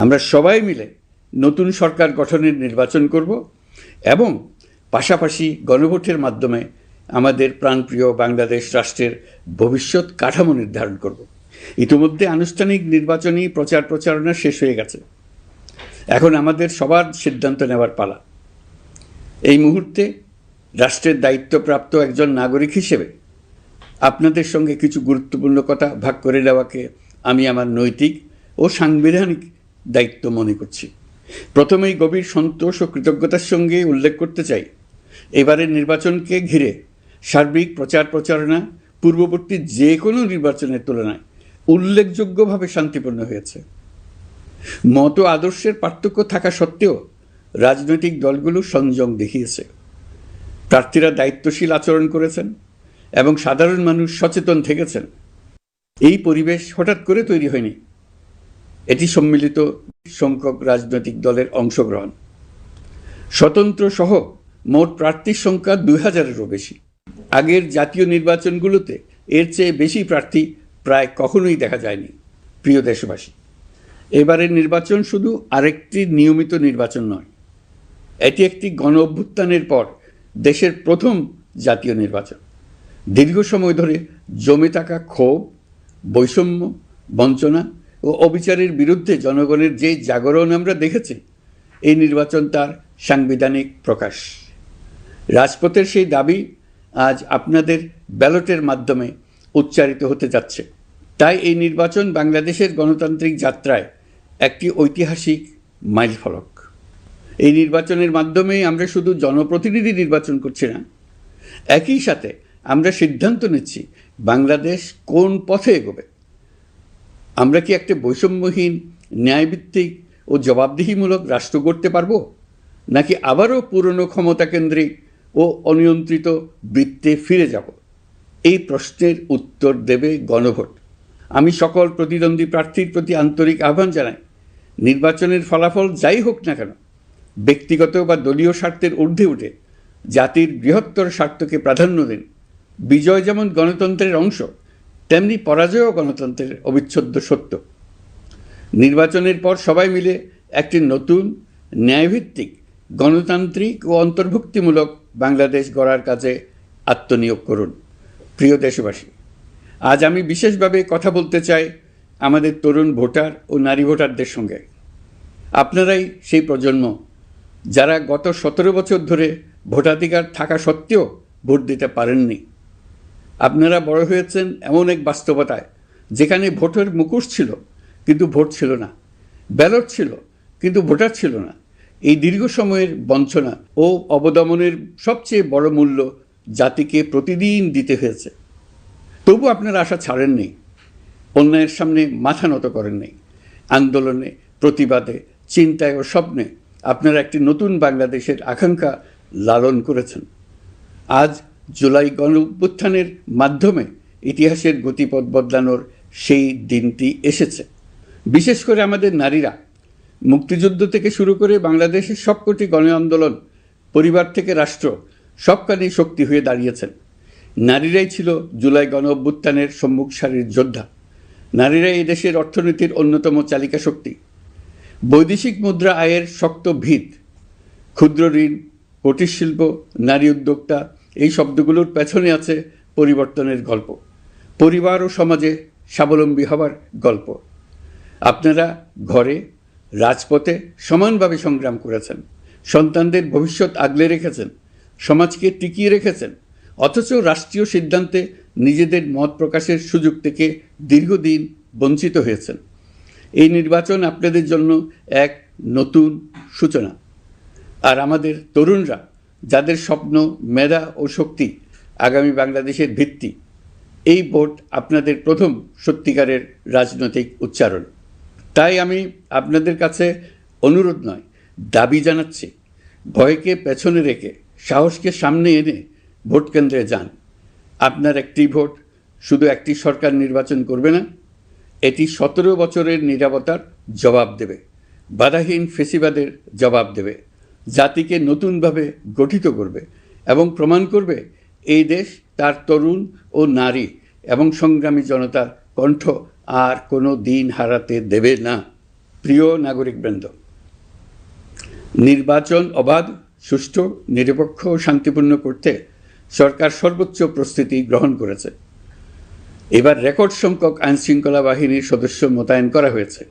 আমরা সবাই মিলে নতুন সরকার গঠনের নির্বাচন করব এবং পাশাপাশি গণভোটের মাধ্যমে আমাদের প্রাণপ্রিয় বাংলাদেশ রাষ্ট্রের ভবিষ্যৎ কাঠামো নির্ধারণ করব। ইতিমধ্যে আনুষ্ঠানিক নির্বাচনী প্রচারণা শেষ হয়ে গেছে। এখন আমাদের সবার সিদ্ধান্ত নেওয়ার পালা। এই মুহূর্তে রাষ্ট্রের দায়িত্বপ্রাপ্ত একজন নাগরিক হিসেবে আপনাদের সঙ্গে কিছু গুরুত্বপূর্ণ কথা ভাগ করে নেওয়াকে আমি আমার নৈতিক ও সাংবিধানিক দায়িত্ব মনে করছি। প্রথমেই গভীর সন্তোষ ও কৃতজ্ঞতার সঙ্গে উল্লেখ করতে চাই, এবারের নির্বাচনকে ঘিরে সার্বিক প্রচারণা পূর্ববর্তী যে কোনো নির্বাচনের তুলনায় উল্লেখযোগ্যভাবে শান্তিপূর্ণ হয়েছে। মত আদর্শের পার্থক্য থাকা সত্ত্বেও রাজনৈতিক দলগুলো সংযম দেখিয়েছে। প্রার্থীরা দায়িত্বশীল আচরণ করেছেন এবং সাধারণ মানুষ সচেতন থেকেছেন। এই পরিবেশ হঠাৎ করে তৈরি হয়নি, এটি সম্মিলিত সংখ্যক রাজনৈতিক দলের অংশগ্রহণ। স্বতন্ত্র সহ মোট প্রার্থীর সংখ্যা 2000-এরও বেশি। আগের জাতীয় নির্বাচনগুলোতে এর চেয়ে বেশি প্রার্থী প্রায় কখনোই দেখা যায়নি। প্রিয় দেশবাসী, এবারের নির্বাচন শুধু আরেকটি নিয়মিত নির্বাচন নয়, এটি একটি গণ অভ্যুত্থানের পর দেশের প্রথম জাতীয় নির্বাচন। দীর্ঘ সময় ধরে জমে থাকা ক্ষোভ, বৈষম্য, বঞ্চনা ও অবিচারের বিরুদ্ধে জনগণের যে জাগরণ আমরা দেখেছি, এই নির্বাচন তার সাংবিধানিক প্রকাশ। রাজপথের সেই দাবি আজ আপনাদের ব্যালটের মাধ্যমে উচ্চারিত হতে যাচ্ছে। তাই এই নির্বাচন বাংলাদেশের গণতান্ত্রিক যাত্রায় একটি ঐতিহাসিক মাইলফলক। এই নির্বাচনের মাধ্যমে আমরা শুধু জনপ্রতিনিধি নির্বাচন করছি না, একই সাথে আমরা সিদ্ধান্ত নিচ্ছি বাংলাদেশ কোন পথে এগোবে। আমরা কি একটা বৈষম্যহীন, ন্যায়ভিত্তিক ও জবাবদিহিমূলক রাষ্ট্র গড়তে পারব, নাকি আবারও পুরনো ক্ষমতাকেন্দ্রিক ও অনিয়ন্ত্রিত বৃত্তে ফিরে যাব? এই প্রশ্নের উত্তর দেবে গণভোট। আমি সকল প্রতিদ্বন্দ্বী প্রার্থীর প্রতি আন্তরিক আহ্বান জানাই, নির্বাচনের ফলাফল যাই হোক না কেন, ব্যক্তিগত বা দলীয় স্বার্থের ঊর্ধ্বে উঠে জাতির বৃহত্তর স্বার্থকে প্রাধান্য দিন। বিজয় যেমন গণতন্ত্রের অংশ, তেমনি পরাজয়ও গণতন্ত্রের অবিচ্ছেদ্য সত্য। নির্বাচনের পর সবাই মিলে একটি নতুন, ন্যায়ভিত্তিক, গণতান্ত্রিক ও অন্তর্ভুক্তিমূলক বাংলাদেশ গড়ার কাজে আত্মনিয়োগ করুন। প্রিয় দেশবাসী, আজ আমি বিশেষভাবে কথা বলতে চাই আমাদের তরুণ ভোটার ও নারী ভোটারদের সঙ্গে। আপনারাই সেই প্রজন্ম যারা গত 17 বছর ধরে ভোটাধিকার থাকা সত্ত্বেও ভোট দিতে পারেননি। আপনারা বড় হয়েছেন এমন এক বাস্তবতায় যেখানে ভোটের মুখোশ ছিল কিন্তু ভোট ছিল না, ব্যালট ছিল কিন্তু ভোটার ছিল না। এই দীর্ঘ সময়ের বঞ্চনা ও অবদমনের সবচেয়ে বড় মূল্য জাতিকে প্রতিদিন দিতে হয়েছে। তবু আপনারা আশা ছাড়েননি, অন্যায়ের সামনে মাথা নত করেননি। আন্দোলনে, প্রতিবাদে, চিন্তায় ও স্বপ্নে আপনারা একটি নতুন বাংলাদেশের আকাঙ্ক্ষা লালন করেছেন। আজ জুলাই গণ অভ্যুত্থানের মাধ্যমে ইতিহাসের গতিপথ বদলানোর সেই দিনটি এসেছে। বিশেষ করে আমাদের নারীরা মুক্তিযুদ্ধ থেকে শুরু করে বাংলাদেশের সবকটি গণ আন্দোলন, পরিবার থেকে রাষ্ট্র, সবখানেই শক্তি হয়ে দাঁড়িয়েছেন। নারীরাই ছিল জুলাই গণ অভ্যুত্থানের সম্মুখ সারির যোদ্ধা। নারীরাই এই দেশের অর্থনীতির অন্যতম চালিকা শক্তি। বৈদেশিক মুদ্রা আয়ের শক্ত ভিত, ক্ষুদ্র ঋণ, কুটির শিল্প, নারী উদ্যোক্তা, এই শব্দগুলোর পেছনে আছে পরিবর্তনের গল্প, পরিবার ও সমাজে স্বাবলম্বী হবার গল্প। আপনারা ঘরে, রাজপথে সমানভাবে সংগ্রাম করেছেন, সন্তানদের ভবিষ্যৎ আগলে রেখেছেন, সমাজকে টিকিয়ে রেখেছেন, অথচ রাষ্ট্রীয় সিদ্ধান্তে নিজেদের মত প্রকাশের সুযোগ থেকে দীর্ঘদিন বঞ্চিত হয়েছেন। এই নির্বাচন আপনাদের জন্য এক নতুন সূচনা। আর আমাদের তরুণরা, যাদের স্বপ্ন, মেধা ও শক্তি আগামী বাংলাদেশের ভিত্তি, এই ভোট আপনাদের প্রথম সত্যিকারের রাজনৈতিক উচ্চারণ। তাই আমি আপনাদের কাছে অনুরোধ নয়, দাবি জানাচ্ছি, ভয়কে পেছনে রেখে সাহসকে সামনে এনে ভোট কেন্দ্রে যান। আপনার একটি ভোট শুধু একটি সরকার নির্বাচন করবে না, এটি 17 বছরের নীরবতার জবাব দেবে, বাধাহীন ফেসিবাদের জবাব দেবে, জাতিকে নতুনভাবে গঠিত করবে এবং প্রমাণ করবে এই দেশ তার তরুণ ও নারী এবং সংগ্রামী জনতার কণ্ঠ আর কোনো দিন হারাতে দেবে না। প্রিয় নাগরিকবৃন্দ, নির্বাচন অবাধ, সুষ্ঠু, নিরপেক্ষ ও শান্তিপূর্ণ করতে সরকার সর্বোচ্চ প্রস্তুতি গ্রহণ করেছে। এবার রেকর্ড সংখ্যক আইনশৃঙ্খলা বাহিনীর সদস্য মোতায়েন করা হয়েছে।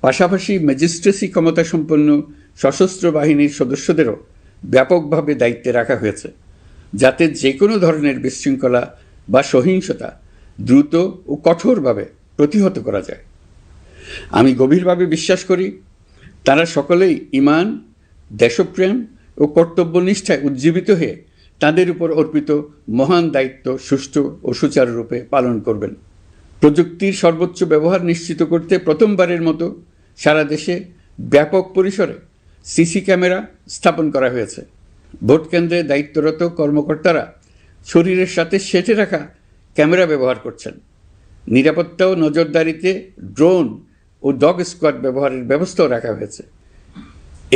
পাশাপাশি ম্যাজিস্ট্রেসি ক্ষমতাসম্পন্ন সশস্ত্র বাহিনীর সদস্যদেরও ব্যাপকভাবে দায়িত্বে রাখা হয়েছে, যাতে যে কোনো ধরনের বিশৃঙ্খলা বা সহিংসতা দ্রুত ও কঠোরভাবে প্রতিহত করা যায়। আমি গভীরভাবে বিশ্বাস করি তারা সকলেই ঈমান, দেশপ্রেম ও কর্তব্যনিষ্ঠায় উজ্জীবিত হয়ে তাদের উপর অর্পিত মহান দায়িত্ব সুষ্ঠু ও সুচারুরূপে পালন করবেন। প্রযুক্তির সর্বোচ্চ ব্যবহার নিশ্চিত করতে প্রথমবারের মতো সারা দেশে ব্যাপক পরিসরে সিসি ক্যামেরা স্থাপন করা হয়েছে। ভোট কেন্দ্রে দায়িত্বরত কর্মকর্তারা শরীরের সাথে সেঁটে রাখা ক্যামেরা ব্যবহার করছেন। নিরাপত্তা ও নজরদারিতে ড্রোন ও ডগ স্কোয়াড ব্যবহারের ব্যবস্থাও রাখা হয়েছে।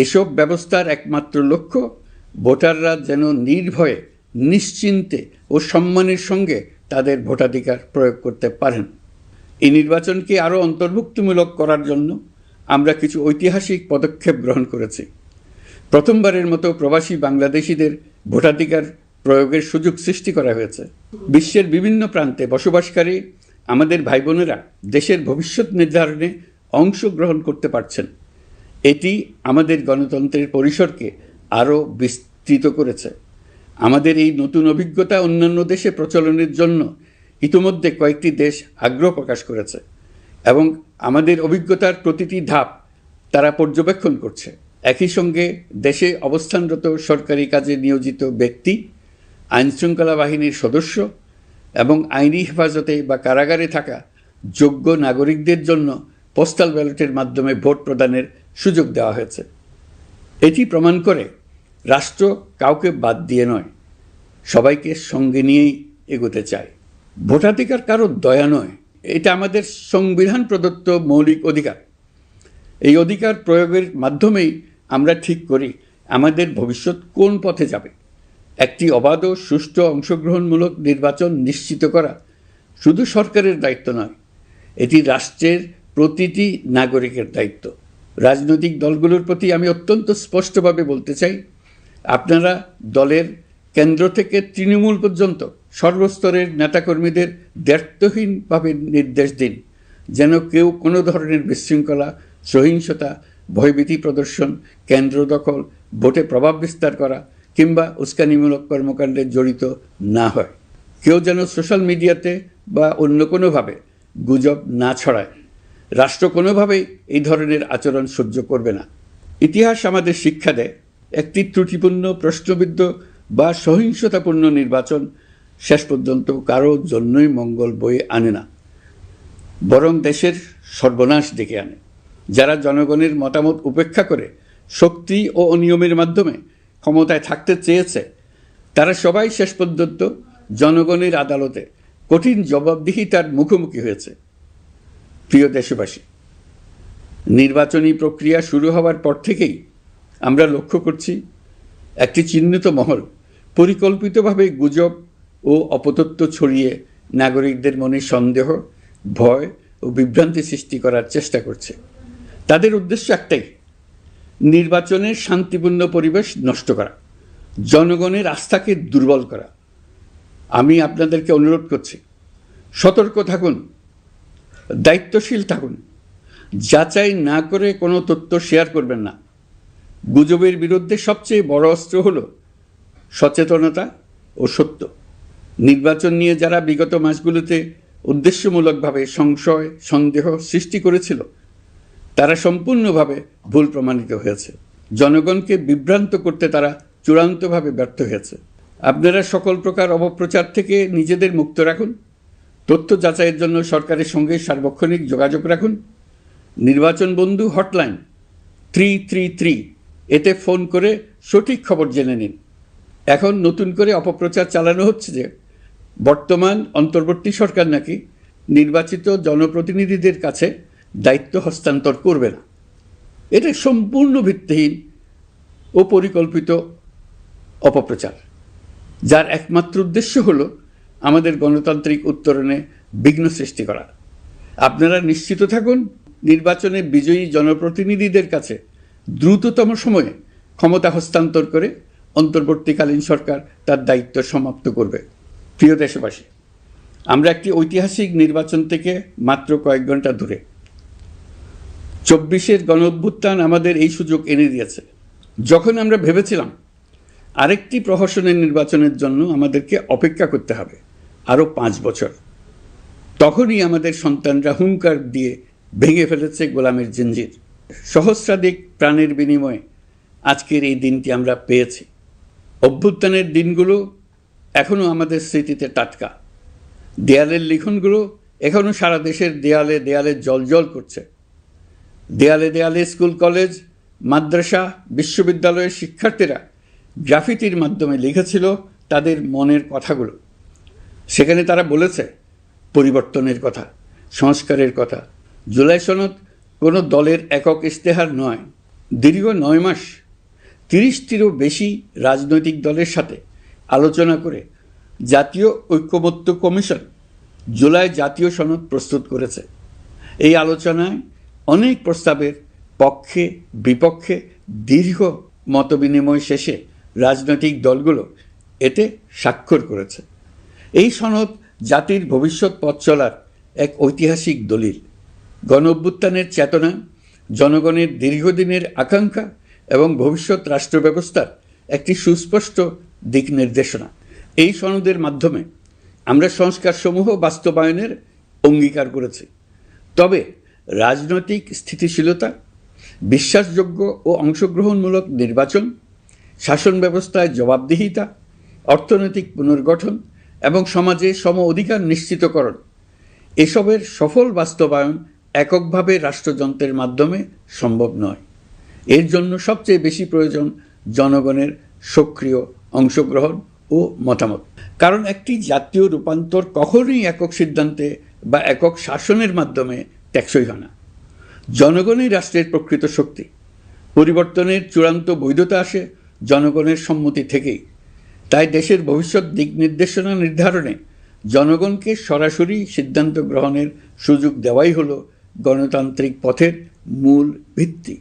এসব ব্যবস্থার একমাত্র লক্ষ্য ভোটাররা যেন নির্ভয়ে, নিশ্চিন্তে ও সম্মানের সঙ্গে তাদের ভোটাধিকার প্রয়োগ করতে পারেন। এই নির্বাচনকে আরও অন্তর্ভুক্তিমূলক করার জন্য আমরা কিছু ঐতিহাসিক পদক্ষেপ গ্রহণ করেছি। প্রথমবারের মতো প্রবাসী বাংলাদেশিদের ভোটাধিকার প্রয়োগের সুযোগ সৃষ্টি করা হয়েছে। বিশ্বের বিভিন্ন প্রান্তে বসবাসকারী আমাদের ভাই বোনেরা দেশের ভবিষ্যৎ নির্ধারণে অংশগ্রহণ করতে পারছেন। এটি আমাদের গণতন্ত্রের পরিসরকে আরও বিস্তৃত করেছে। আমাদের এই নতুন অভিজ্ঞতা অন্যান্য দেশে প্রচলনের জন্য ইতিমধ্যে কয়েকটি দেশ আগ্রহ প্রকাশ করেছে এবং আমাদের অভিজ্ঞতার প্রতিটি ধাপ তারা পর্যবেক্ষণ করছে। একই সঙ্গে দেশে অবস্থানরত সরকারি কাজে নিয়োজিত ব্যক্তি, আইনশৃঙ্খলা বাহিনীর সদস্য এবং আইনি হেফাজতে বা কারাগারে থাকা যোগ্য নাগরিকদের জন্য পোস্টাল ব্যালটের মাধ্যমে ভোট প্রদানের সুযোগ দেওয়া হয়েছে। এটি প্রমাণ করে রাষ্ট্র কাউকে বাদ দিয়ে নয়, সবাইকে সঙ্গে নিয়েই এগোতে চায়। ভোটাধিকার কারো দয়া নয়, এটা আমাদের সংবিধান প্রদত্ত মৌলিক অধিকার। এই অধিকার প্রয়োগের মাধ্যমেই আমরা ঠিক করি আমাদের ভবিষ্যৎ কোন পথে যাবে। একটি অবাধ ও সুষ্ঠু অংশগ্রহণমূলক নির্বাচন নিশ্চিত করা শুধু সরকারের দায়িত্ব নয়, এটি রাষ্ট্রের প্রতিটি নাগরিকের দায়িত্ব। রাজনৈতিক দলগুলোর প্রতি আমি অত্যন্ত স্পষ্টভাবে বলতে চাই, আপনারা দলের কেন্দ্র থেকে তৃণমূল পর্যন্ত সর্বস্তরের নেতাকর্মীদের দ্ব্যর্থহীনভাবে নির্দেশ দিন যেন কেউ কোনো ধরনের বিশৃঙ্খলা, সহিংসতা, ভয়ভীতি প্রদর্শন, কেন্দ্র দখল, ভোটে প্রভাব বিস্তার করা কিংবা উস্কানিমূলক কর্মকাণ্ডে জড়িত না হয়। কেউ যেন সোশ্যাল মিডিয়াতে বা অন্য কোনোভাবে গুজব না ছড়ায়। রাষ্ট্র কোনোভাবেই এই ধরনের আচরণ সহ্য করবে না। ইতিহাস আমাদের শিক্ষা দেয়, একটি ত্রুটিপূর্ণ, প্রশ্নবিদ্ধ বা সহিংসতাপূর্ণ নির্বাচন শেষ পর্যন্ত কারো জন্যই মঙ্গল বয়ে আনে না, বরং দেশের সর্বনাশ ডেকে আনে। যারা জনগণের মতামত উপেক্ষা করে শক্তি ও অনিয়মের মাধ্যমে ক্ষমতায় থাকতে চেয়েছে, তারা সবাই শেষ পর্যন্ত জনগণের আদালতে কঠিন জবাবদিহিতার মুখোমুখি হয়েছে। প্রিয় দেশবাসী, নির্বাচনী প্রক্রিয়া শুরু হওয়ার পর থেকেই আমরা লক্ষ্য করছি একটি চিহ্নিত মহল পরিকল্পিতভাবে গুজব ও অপতথ্য ছড়িয়ে নাগরিকদের মনে সন্দেহ, ভয় ও বিভ্রান্তি সৃষ্টি করার চেষ্টা করছে। তাদের উদ্দেশ্য একটাই, নির্বাচনের শান্তিপূর্ণ পরিবেশ নষ্ট করা, জনগণের আস্থাকে দুর্বল করা। আমি আপনাদেরকে অনুরোধ করছি, সতর্ক থাকুন, দায়িত্বশীল থাকুন, যাচাই না করে কোনো তথ্য শেয়ার করবেন না। গুজবের বিরুদ্ধে সবচেয়ে বড় অস্ত্র হলো সচেতনতা ও সত্য। নির্বাচন নিয়ে যারা বিগত মাসগুলোতে উদ্দেশ্যমূলকভাবে সংশয়, সন্দেহ সৃষ্টি করেছিল, তারা সম্পূর্ণভাবে ভুল প্রমাণিত হয়েছে। জনগণকে বিভ্রান্ত করতে তারা চূড়ান্তভাবে ব্যর্থ হয়েছে। আপনারা সকল প্রকার অপপ্রচার থেকে নিজেদের মুক্ত রাখুন। তথ্য যাচাইয়ের জন্য সরকারের সঙ্গে সার্বক্ষণিক যোগাযোগ রাখুন। নির্বাচন বন্ধু হটলাইন 333 এতে ফোন করে সঠিক খবর জেনে নিন। এখন নতুন করে অপপ্রচার চালানো হচ্ছে যে বর্তমান অন্তর্বর্তী সরকার নাকি নির্বাচিত জনপ্রতিনিধিদের কাছে দায়িত্ব হস্তান্তর করবে না। এটা সম্পূর্ণ ভিত্তিহীন ও পরিকল্পিত অপপ্রচার, যার একমাত্র উদ্দেশ্য হলো আমাদের গণতান্ত্রিক উত্তরণে বিঘ্ন সৃষ্টি করা। আপনারা নিশ্চিত থাকুন, নির্বাচনে বিজয়ী জনপ্রতিনিধিদের কাছে দ্রুততম সময়ে ক্ষমতা হস্তান্তর করে অন্তর্বর্তীকালীন সরকার তার দায়িত্ব সমাপ্ত করবে। প্রিয় দেশবাসী, আমরা একটি ঐতিহাসিক নির্বাচন থেকে মাত্র কয়েক ঘন্টা দূরে। 24-এর গণঅভ্যুত্থান আমাদের এই সুযোগ এনে দিয়েছে। যখন আমরা ভেবেছিলাম আরেকটি প্রহসনের নির্বাচনের জন্য আমাদেরকে অপেক্ষা করতে হবে আরও 5 বছর, তখনই আমাদের সন্তানরা হুঙ্কার দিয়ে ভেঙে ফেলেছে গোলামের জিঞ্জির। সহস্রাধিক প্রাণের বিনিময়ে আজকের এই দিনটি আমরা পেয়েছি। অভ্যুত্থানের দিনগুলো এখনও আমাদের স্মৃতিতে টাটকা। দেয়ালের লিখনগুলো এখনও সারা দেশের দেয়ালে দেয়ালে জ্বলজ্বল করছে। দেয়ালে দেয়ালে স্কুল, কলেজ, মাদ্রাসা, বিশ্ববিদ্যালয়ের শিক্ষার্থীরা গ্রাফিতির মাধ্যমে লিখেছিল তাদের মনের কথাগুলো। সেখানে তারা বলেছে পরিবর্তনের কথা, সংস্কারের কথা। জুলাই সনদ কোনো দলের একক ইশতেহার নয়। দীর্ঘ 9 মাস 30টিরও বেশি রাজনৈতিক দলের সাথে আলোচনা করে জাতীয় ঐক্যমত্য কমিশন জুলাই জাতীয় সনদ প্রস্তুত করেছে। এই আলোচনায় অনেক প্রস্তাবের পক্ষে বিপক্ষে দীর্ঘ মতবিনিময় শেষে রাজনৈতিক দলগুলো এতে স্বাক্ষর করেছে। এই সনদ জাতির ভবিষ্যৎ পথ চলার এক ঐতিহাসিক দলিল, গণঅভ্যুত্থানের চেতনা, জনগণের দীর্ঘদিনের আকাঙ্ক্ষা এবং ভবিষ্যৎ রাষ্ট্র ব্যবস্থার একটি সুস্পষ্ট দিক নির্দেশনা। এই সনদের মাধ্যমে আমরা সংস্কারসমূহ বাস্তবায়নের অঙ্গীকার করেছি। তবে রাজনৈতিক স্থিতিশীলতা, বিশ্বাসযোগ্য ও অংশগ্রহণমূলক নির্বাচন, শাসন ব্যবস্থায় জবাবদিহিতা, অর্থনৈতিক পুনর্গঠন এবং সমাজে সম অধিকার নিশ্চিতকরণ, এসবের সফল বাস্তবায়ন এককভাবে রাষ্ট্রযন্ত্রের মাধ্যমে সম্ভব নয়। এর জন্য সবচেয়ে বেশি প্রয়োজন জনগণের সক্রিয় অংশগ্রহণ ও মতামত। কারণ একটি জাতীয় রূপান্তর কখনোই একক সিদ্ধান্তে বা একক শাসনের মাধ্যমে টেকসই হয় না। জনগণই রাষ্ট্রের প্রকৃত শক্তি। পরিবর্তনের চূড়ান্ত বৈধতা আসে জনগণের সম্মতি থেকেই। তাই দেশের ভবিষ্যৎ দিক নির্দেশনা নির্ধারণে জনগণকে সরাসরি সিদ্ধান্ত গ্রহণের সুযোগ দেওয়াই হলো গণতান্ত্রিক পথের মূল ভিত্তি।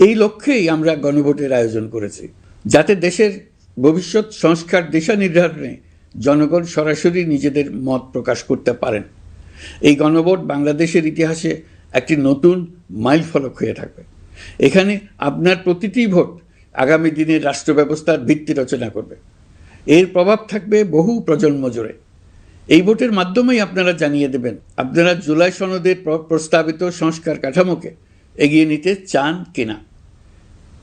এই লক্ষ্যেই আমরা গণভোটের আয়োজন করেছি, যাতে দেশের ভবিষ্যৎ সংস্কার দিশা নির্ধারণে জনগণ সরাসরি নিজেদের মত প্রকাশ করতে পারেন। এই গণভোট বাংলাদেশের ইতিহাসে একটি নতুন মাইলফলক হয়ে থাকবে। এখানে আপনার প্রতিটি ভোট আগামী দিনের রাষ্ট্র ব্যবস্থার ভিত্তি রচনা করবে। এর প্রভাব থাকবে বহু প্রজন্ম জুড়ে। এই ভোটের মাধ্যমেই আপনারা জানিয়ে দেবেন আপনারা জুলাই সনদের প্রস্তাবিত সংস্কার কাঠামোকে এগিয়ে নিতে চান কিনা।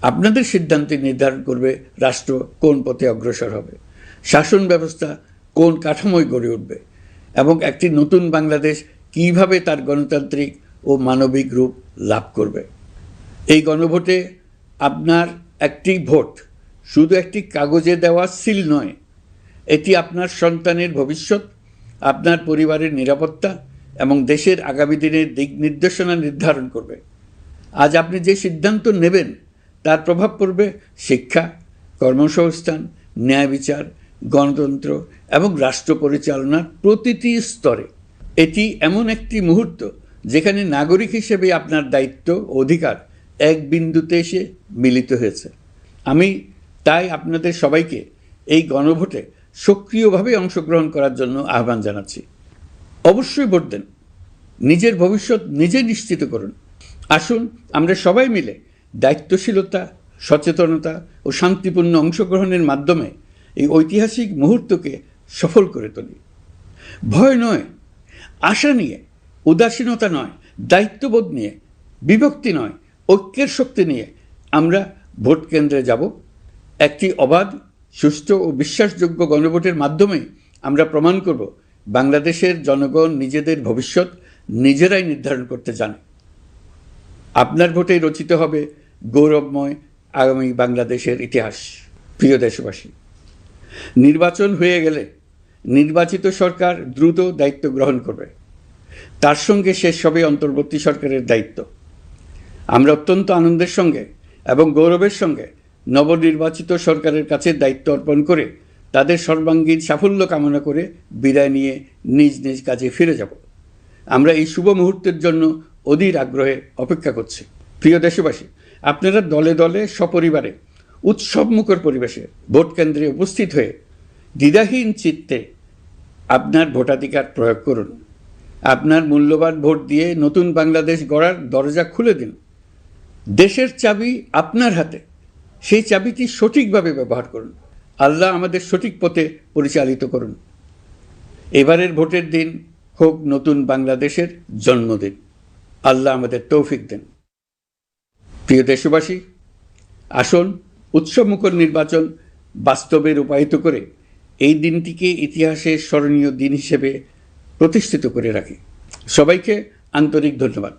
আপনাদের সিদ্ধান্তে নির্ধারণ করবে রাষ্ট্র কোন পথে অগ্রসর হবে, শাসন ব্যবস্থা কোন কাঠামোয় গড়ে উঠবে এবং একটি নতুন বাংলাদেশ কীভাবে তার গণতান্ত্রিক ও মানবিক রূপ লাভ করবে। এই গণভোটে আপনার একটি ভোট শুধু একটি কাগজে দেওয়া সিল নয়, এটি আপনার সন্তানের ভবিষ্যৎ, আপনার পরিবারের নিরাপত্তা এবং দেশের আগামী দিনের দিক নির্দেশনা নির্ধারণ করবে। আজ আপনি যে সিদ্ধান্ত নেবেন তার প্রভাব পড়বে শিক্ষা, কর্মসংস্থান, ন্যায় বিচার, গণতন্ত্র এবং রাষ্ট্র পরিচালনার প্রতিটি স্তরে। এটি এমন একটি মুহূর্ত যেখানে নাগরিক হিসেবে আপনার দায়িত্ব ও অধিকার এক বিন্দুতে এসে মিলিত হয়েছে। আমি তাই আপনাদের সবাইকে এই গণভোটে সক্রিয়ভাবে অংশগ্রহণ করার জন্য আহ্বান জানাচ্ছি। অবশ্যই ভোট দেন, নিজের ভবিষ্যৎ নিজে নিশ্চিত করুন। আসুন আমরা সবাই মিলে দায়িত্বশীলতা, সচেতনতা ও শান্তিপূর্ণ অংশগ্রহণের মাধ্যমে এই ঐতিহাসিক মুহূর্তকে সফল করে তুলি। ভয় নয়, আশা নিয়ে, উদাসীনতা নয়, দায়িত্ববোধ নিয়ে, বিভক্তি নয়, ঐক্যের শক্তি নিয়ে আমরা ভোট কেন্দ্রে যাব। একটি অবাধ, সুষ্ঠু ও বিশ্বাসযোগ্য গণভোটের মাধ্যমে আমরা প্রমাণ করব বাংলাদেশের জনগণ নিজেদের ভবিষ্যৎ নিজেরাই নির্ধারণ করতে জানে। আপনার ভোটে রচিত হবে গৌরবময় আগামী বাংলাদেশের ইতিহাস। প্রিয় দেশবাসী, নির্বাচন হয়ে গেলে নির্বাচিত সরকার দ্রুত দায়িত্ব গ্রহণ করবে। তার সঙ্গে শেষ হবে অন্তর্বর্তী সরকারের দায়িত্ব। আমরা অত্যন্ত আনন্দের সঙ্গে এবং গৌরবের সঙ্গে নবনির্বাচিত সরকারের কাছে দায়িত্ব অর্পণ করে তাদের সর্বাঙ্গীন সাফল্য কামনা করে বিদায় নিয়ে নিজ নিজ কাজে ফিরে যাব। আমরা এই শুভ মুহূর্তের জন্য অধীর আগ্রহে অপেক্ষা করছে। প্রিয় দেশবাসী, আপনারা দলে দলে সপরিবারে উৎসবমুখর পরিবেশে ভোট কেন্দ্রে উপস্থিত হয়ে দ্বিধাহীন চিত্তে আপনার ভোটাধিকার প্রয়োগ করুন। আপনার মূল্যবান ভোট দিয়ে নতুন বাংলাদেশ গড়ার দরজা খুলে দিন। দেশের চাবি আপনার হাতে, সেই চাবিটি সঠিকভাবে ব্যবহার করুন। আল্লাহ আমাদের সঠিক পথে পরিচালিত করুন। এবারের ভোটের দিন হোক নতুন বাংলাদেশের জন্মদিন। আল্লাহ আমাদের তৌফিক দেন। প্রিয় দেশবাসী, আসুন উৎসবমুখর নির্বাচন বাস্তবে রূপায়িত করে এই দিনটিকে ইতিহাসের স্মরণীয় দিন হিসেবে প্রতিষ্ঠিত করে রাখি। সবাইকে আন্তরিক ধন্যবাদ।